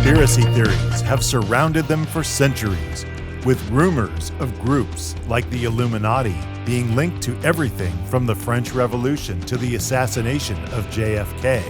Conspiracy theories have surrounded them for centuries, with rumors of groups like the Illuminati being linked to everything from the French Revolution to the assassination of JFK,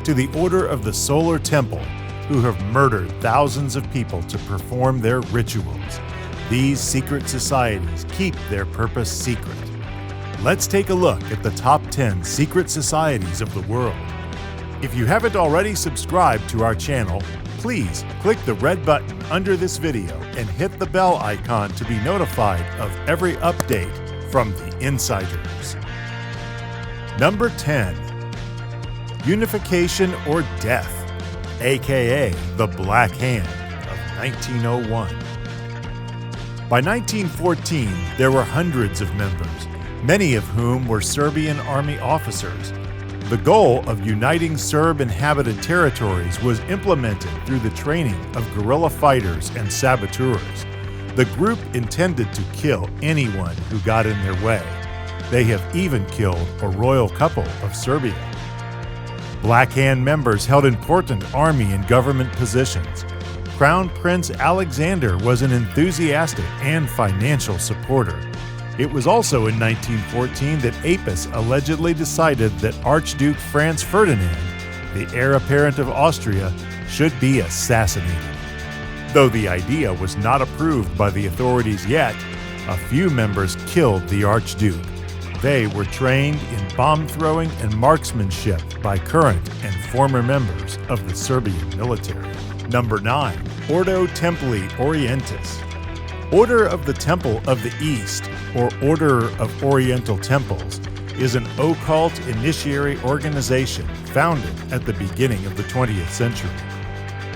to the Order of the Solar Temple, who have murdered thousands of people to perform their rituals. These secret societies keep their purpose secret. Let's take a look at the top 10 secret societies of the world. If you haven't already subscribed to our channel, please click the red button under this video and hit the bell icon to be notified of every update from the insiders. Number 10. Unification or Death, aka the Black Hand of 1901. By 1914, there were hundreds of members, many of whom were Serbian army officers. The goal of uniting Serb-inhabited territories was implemented through the training of guerrilla fighters and saboteurs. The group intended to kill anyone who got in their way. They have even killed a royal couple of Serbia. Black Hand members held important army and government positions. Crown Prince Alexander was an enthusiastic and financial supporter. It was also in 1914 that Apis allegedly decided that Archduke Franz Ferdinand, the heir apparent of Austria, should be assassinated. Though the idea was not approved by the authorities yet, a few members killed the Archduke. They were trained in bomb throwing and marksmanship by current and former members of the Serbian military. Number 9. Ordo Templi Orientis. Order of the Temple of the East, or Order of Oriental Temples, is an occult initiatory organization founded at the beginning of the 20th century.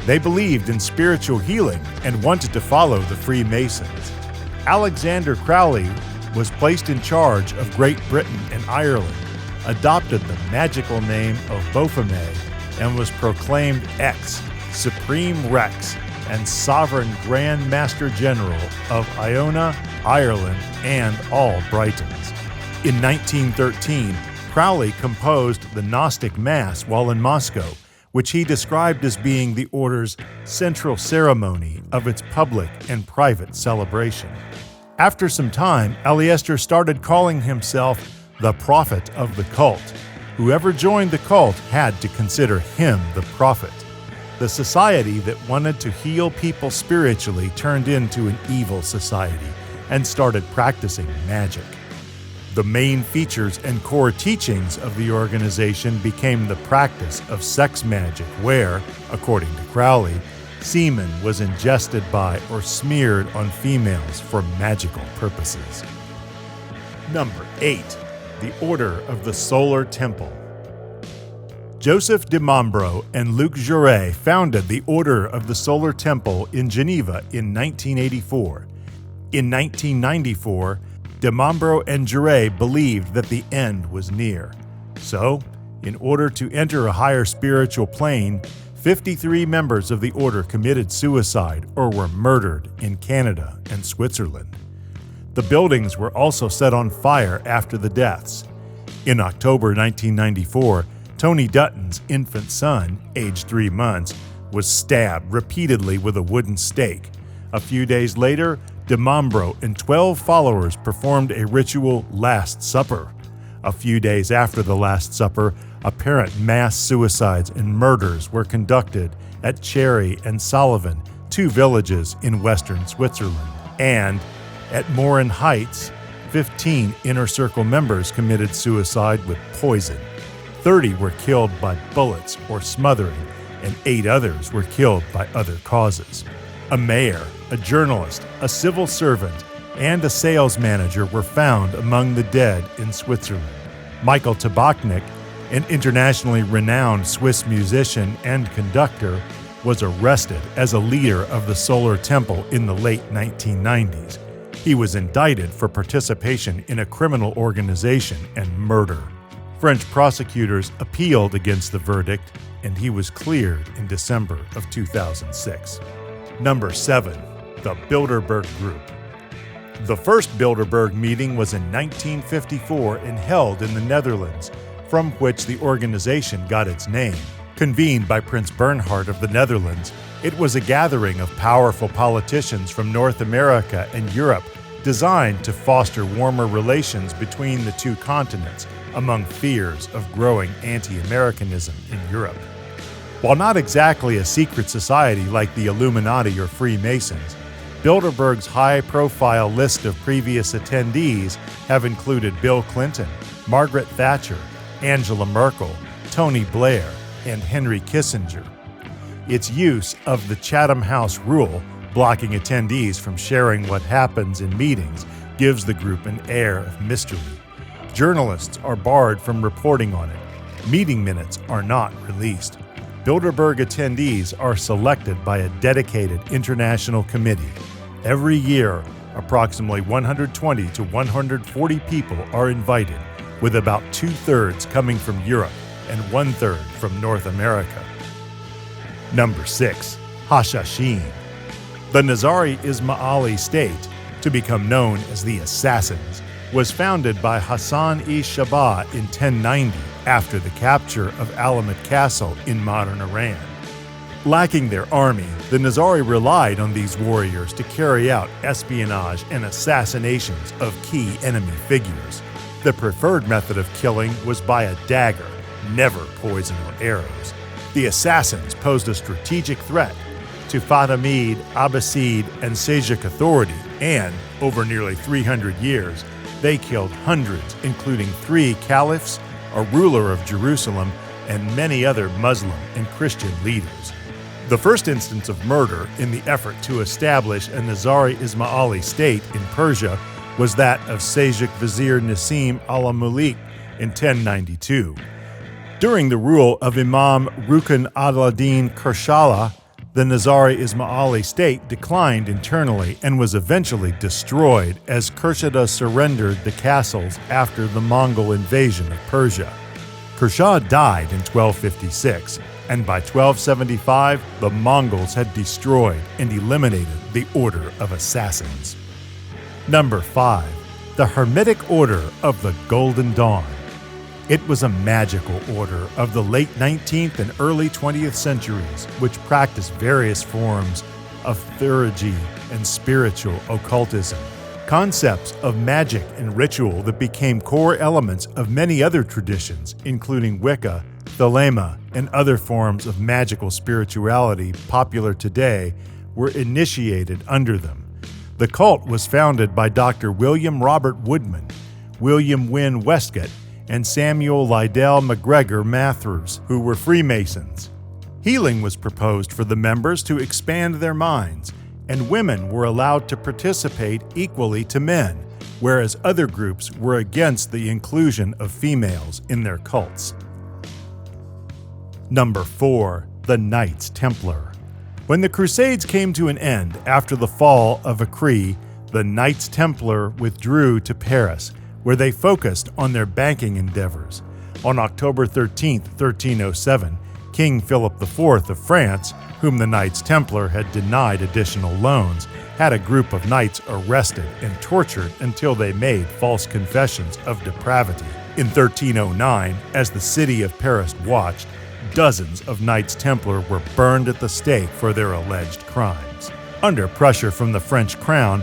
They believed in spiritual healing and wanted to follow the Freemasons. Alexander Crowley was placed in charge of Great Britain and Ireland, adopted the magical name of Baphomet, and was proclaimed ex Supreme Rex and Sovereign Grand Master General of Iona, Ireland, and all Britons. In 1913, Crowley composed the Gnostic Mass while in Moscow, which he described as being the order's central ceremony of its public and private celebration. After some time, Aleister started calling himself the Prophet of the Cult. Whoever joined the cult had to consider him the prophet. The society that wanted to heal people spiritually turned into an evil society and started practicing magic. The main features and core teachings of the organization became the practice of sex magic where, according to Crowley, semen was ingested by or smeared on females for magical purposes. Number 8. The Order of the Solar Temple. Joseph de Mombro and Luc Jouret founded the Order of the Solar Temple in Geneva in 1984. In 1994, de Mombro and Jouret believed that the end was near. So, in order to enter a higher spiritual plane, 53 members of the order committed suicide or were murdered in Canada and Switzerland. The buildings were also set on fire after the deaths. In October 1994, Tony Dutton's infant son, aged 3 months, was stabbed repeatedly with a wooden stake. A few days later, de Mombro and 12 followers performed a ritual Last Supper. A few days after the Last Supper, apparent mass suicides and murders were conducted at Cherry and Sullivan, 2 villages in western Switzerland. And at Morin Heights, 15 Inner Circle members committed suicide with poison. 30 were killed by bullets or smothering, and 8 others were killed by other causes. A mayor, a journalist, a civil servant, and a sales manager were found among the dead in Switzerland. Michael Tabachnik, an internationally renowned Swiss musician and conductor, was arrested as a leader of the Solar Temple in the late 1990s. He was indicted for participation in a criminal organization and murder. French prosecutors appealed against the verdict, and he was cleared in December of 2006. Number 7. The Bilderberg Group. The first Bilderberg meeting was in 1954 and held in the Netherlands, from which the organization got its name. Convened by Prince Bernhard of the Netherlands, it was a gathering of powerful politicians from North America and Europe designed to foster warmer relations between the two continents among fears of growing anti-Americanism in Europe. While not exactly a secret society like the Illuminati or Freemasons, Bilderberg's high-profile list of previous attendees have included Bill Clinton, Margaret Thatcher, Angela Merkel, Tony Blair, and Henry Kissinger. Its use of the Chatham House rule, blocking attendees from sharing what happens in meetings, gives the group an air of mystery. Journalists are barred from reporting on it. Meeting minutes are not released. Bilderberg attendees are selected by a dedicated international committee. Every year, approximately 120 to 140 people are invited, with about 2/3 coming from Europe and 1/3 from North America. Number 6. Hashashin. The Nizari Ismaili state, to become known as the Assassins, was founded by Hassan-i-Shaba in 1090 after the capture of Alamut Castle in modern Iran. Lacking their army, the Nizari relied on these warriors to carry out espionage and assassinations of key enemy figures. The preferred method of killing was by a dagger, never poison or arrows. The assassins posed a strategic threat to Fatimid, Abbasid, and Seljuk authority, and, over nearly 300 years, they killed hundreds, including 3 caliphs, a ruler of Jerusalem, and many other Muslim and Christian leaders. The first instance of murder in the effort to establish a Nizari Ismaili state in Persia was that of Seljuk Vizier Nasim al-Mulik in 1092. During the rule of Imam Rukn ad-Din Kurshala, the Nizari Ismaili state declined internally and was eventually destroyed as Kurshada surrendered the castles after the Mongol invasion of Persia. Kurshad died in 1256, and by 1275 the Mongols had destroyed and eliminated the Order of Assassins. Number 5. The Hermetic Order of the Golden Dawn. It was a magical order of the late 19th and early 20th centuries which practiced various forms of theurgy and spiritual occultism, concepts of magic and ritual that became core elements of many other traditions, including Wicca, Thelema, and other forms of magical spirituality popular today, were initiated under them. The cult was founded by Dr. William Robert Woodman, William Wynne Westcott, and Samuel Liddell MacGregor Matthews, who were Freemasons. Healing was proposed for the members to expand their minds, and women were allowed to participate equally to men, whereas other groups were against the inclusion of females in their cults. Number 4. The Knights Templar. When the Crusades came to an end after the fall of Acre, the Knights Templar withdrew to Paris, where they focused on their banking endeavors. On October 13, 1307, King Philip IV of France, whom the Knights Templar had denied additional loans, had a group of knights arrested and tortured until they made false confessions of depravity. In 1309, as the city of Paris watched, dozens of Knights Templar were burned at the stake for their alleged crimes. Under pressure from the French crown,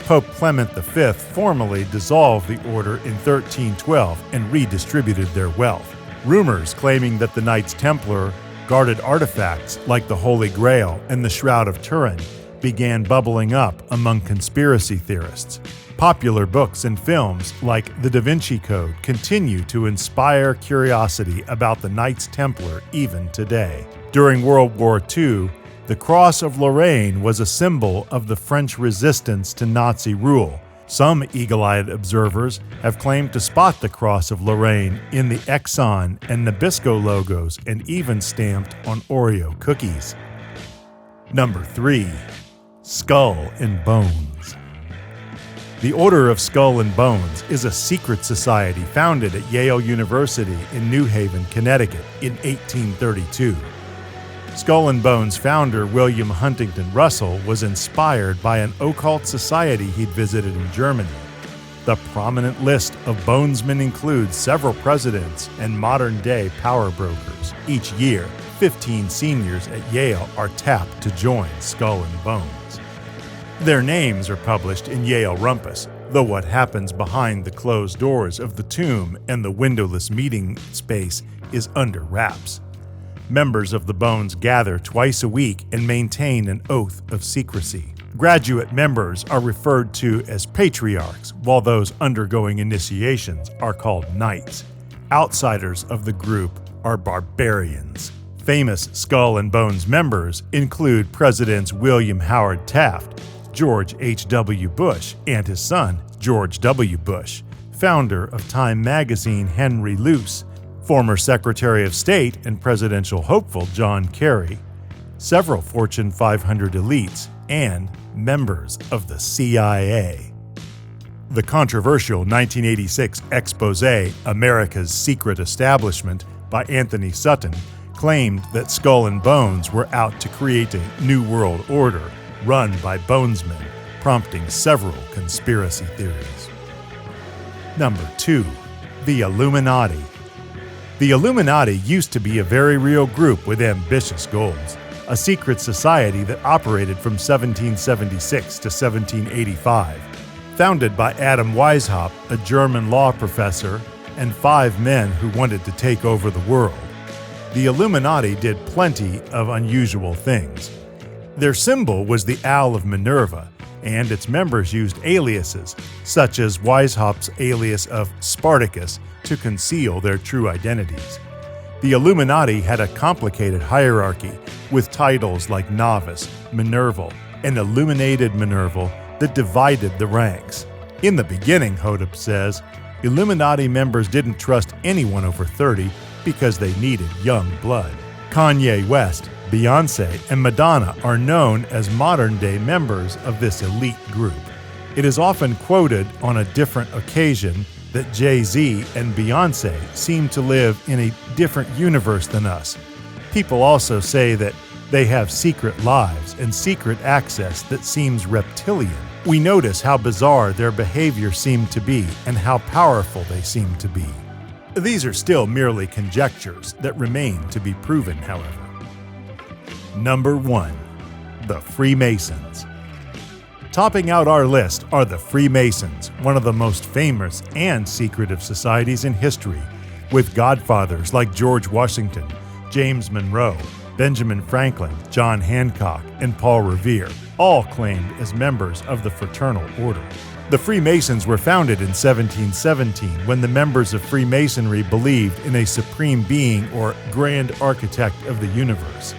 Pope Clement V formally dissolved the order in 1312 and redistributed their wealth. Rumors claiming that the Knights Templar guarded artifacts like the Holy Grail and the Shroud of Turin began bubbling up among conspiracy theorists. Popular books and films like The Da Vinci Code continue to inspire curiosity about the Knights Templar even today. During World War II, the Cross of Lorraine was a symbol of the French resistance to Nazi rule. Some eagle-eyed observers have claimed to spot the Cross of Lorraine in the Exxon and Nabisco logos and even stamped on Oreo cookies. Number 3. Skull and Bones. The Order of Skull and Bones is a secret society founded at Yale University in New Haven, Connecticut in 1832. Skull and Bones founder William Huntington Russell was inspired by an occult society he'd visited in Germany. The prominent list of bonesmen includes several presidents and modern-day power brokers. Each year, 15 seniors at Yale are tapped to join Skull and Bones. Their names are published in Yale Rumpus, though what happens behind the closed doors of the tomb and the windowless meeting space is under wraps. Members of the Bones gather twice a week and maintain an oath of secrecy. Graduate members are referred to as patriarchs, while those undergoing initiations are called knights. Outsiders of the group are barbarians. Famous Skull and Bones members include Presidents William Howard Taft, George H.W. Bush, and his son, George W. Bush, founder of Time magazine Henry Luce, former Secretary of State and presidential hopeful John Kerry, several Fortune 500 elites, and members of the CIA. The controversial 1986 expose, America's Secret Establishment, by Anthony Sutton, claimed that Skull and Bones were out to create a new world order run by Bonesmen, prompting several conspiracy theories. Number 2. The Illuminati. The Illuminati used to be a very real group with ambitious goals, a secret society that operated from 1776 to 1785. Founded by Adam Weishaupt, a German law professor, and 5 men who wanted to take over the world. The Illuminati did plenty of unusual things. Their symbol was the Owl of Minerva, and its members used aliases, such as Weishaupt's alias of Spartacus, to conceal their true identities. The Illuminati had a complicated hierarchy, with titles like Novice, Minerval, and Illuminated Minerval that divided the ranks. In the beginning, Hodop says, Illuminati members didn't trust anyone over 30 because they needed young blood. Kanye West, Beyoncé, and Madonna are known as modern-day members of this elite group. It is often quoted on a different occasion that Jay-Z and Beyoncé seem to live in a different universe than us. People also say that they have secret lives and secret access that seems reptilian. We notice how bizarre their behavior seemed to be and how powerful they seem to be. These are still merely conjectures that remain to be proven, however. Number 1. The Freemasons. Topping out our list are the Freemasons, one of the most famous and secretive societies in history, with godfathers like George Washington, James Monroe, Benjamin Franklin, John Hancock, and Paul Revere, all claimed as members of the Fraternal Order. The Freemasons were founded in 1717 when the members of Freemasonry believed in a supreme being or grand architect of the universe.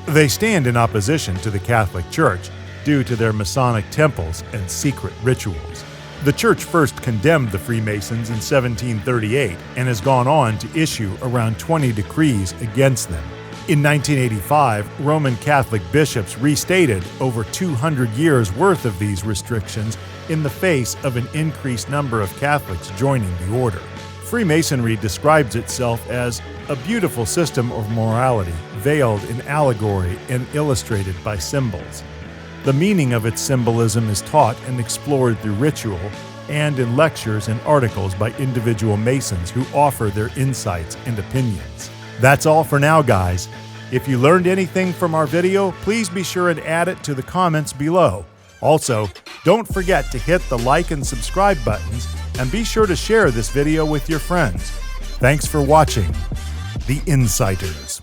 They stand in opposition to the Catholic Church due to their Masonic temples and secret rituals. The Church first condemned the Freemasons in 1738 and has gone on to issue around 20 decrees against them. In 1985, Roman Catholic bishops restated over 200 years' worth of these restrictions in the face of an increased number of Catholics joining the order. Freemasonry describes itself as a beautiful system of morality veiled in allegory and illustrated by symbols. The meaning of its symbolism is taught and explored through ritual and in lectures and articles by individual Masons who offer their insights and opinions. That's all for now, guys. If you learned anything from our video, please be sure and add it to the comments below. Also, don't forget to hit the like and subscribe buttons, and be sure to share this video with your friends. Thanks for watching The Insiders.